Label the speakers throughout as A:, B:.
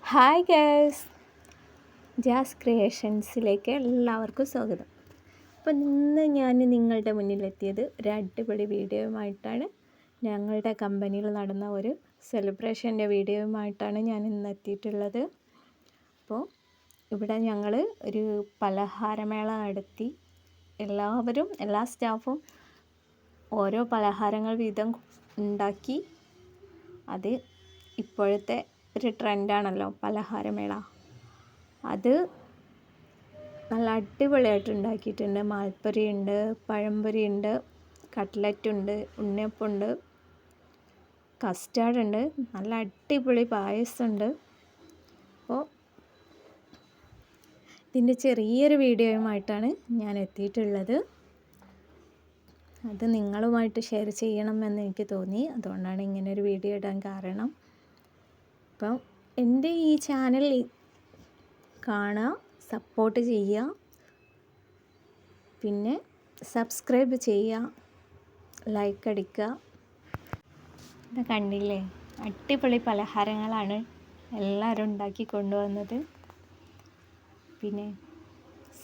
A: Hi guys, jazz ക്രിയേഷൻസിലേക്ക് എല്ലാവർക്കും സ്വാഗതം. അപ്പോൾ ഇന്ന് ഞാൻ നിങ്ങളുടെ മുന്നിലെത്തിയത് ഒരു അടിപൊളി വീഡിയോയുമായിട്ടാണ്. ഞങ്ങളുടെ കമ്പനിയിൽ നടന്ന ഒരു സെലിബ്രേഷൻ്റെ വീഡിയോയുമായിട്ടാണ് ഞാൻ ഇന്ന് എത്തിയിട്ടുള്ളത്. അപ്പോൾ ഇവിടെ ഞങ്ങൾ ഒരു പലഹാരമേള നടത്തി. എല്ലാ സ്റ്റാഫും ഓരോ പലഹാരങ്ങൾ വീതം ഉണ്ടാക്കി. അത് ഇപ്പോഴത്തെ ഒരു ട്രെൻഡാണല്ലോ പലഹാരമേള. അത് നല്ല അടിപൊളിയായിട്ട് ഉണ്ടാക്കിയിട്ടുണ്ട്. മാൽപ്പൊരി ഉണ്ട്, പഴംപൊരി ഉണ്ട്, കട്ട്ലറ്റുണ്ട്, ഉണ്ണിയപ്പമുണ്ട്, കസ്റ്റാർഡ് ഉണ്ട്, നല്ല അടിപൊളി പായസമുണ്ട്. അപ്പോൾ ഇതിൻ്റെ ചെറിയൊരു വീഡിയോയുമായിട്ടാണ് ഞാൻ എത്തിയിട്ടുള്ളത്. അത് നിങ്ങളുമായിട്ട് ഷെയർ ചെയ്യണമെന്ന് എനിക്ക് തോന്നി. അതുകൊണ്ടാണ് ഇങ്ങനൊരു വീഡിയോ ഇടാൻ കാരണം. അപ്പം എൻ്റെ ഈ ചാനൽ കാണുക, സപ്പോർട്ട് ചെയ്യുക, പിന്നെ സബ്സ്ക്രൈബ് ചെയ്യുക, ലൈക്ക് അടിക്കുക. ഇത് കണ്ടില്ലേ, അടിപൊളി പലഹാരങ്ങളാണ് എല്ലാവരും ഉണ്ടാക്കി കൊണ്ടുവന്നത്. പിന്നെ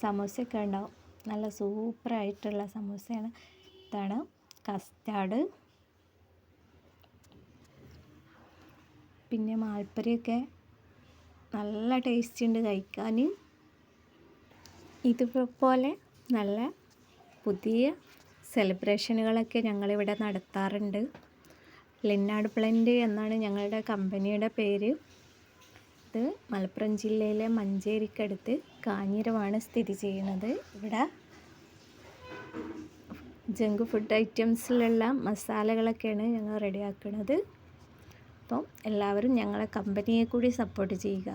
A: സമൂസയൊക്കെ ഉണ്ടാവും, നല്ല സൂപ്പറായിട്ടുള്ള സമൂസയാണ്. ഇതാണ് കസ്റ്റാർഡ്. പിന്നെ മാൽപ്പൊരിയൊക്കെ നല്ല ടേസ്റ്റ് ഉണ്ട് കഴിക്കാൻ. ഇതുപോലെ നല്ല പുതിയ സെലിബ്രേഷനുകളൊക്കെ ഞങ്ങളിവിടെ നടത്താറുണ്ട്. ലിന്നാട് പ്ലൻ്റ് എന്നാണ് ഞങ്ങളുടെ കമ്പനിയുടെ പേര്. ഇത് മലപ്പുറം ജില്ലയിലെ മഞ്ചേരിക്കടുത്ത് കാഞ്ഞിരമാണ് സ്ഥിതി ചെയ്യുന്നത്. ഇവിടെ ജങ്ക് ഫുഡ് ഐറ്റംസിലുള്ള മസാലകളൊക്കെയാണ് ഞങ്ങൾ റെഡിയാക്കുന്നത്. അപ്പം എല്ലാവരും ഞങ്ങളെ കമ്പനിയെ കൂടി സപ്പോർട്ട് ചെയ്യുക.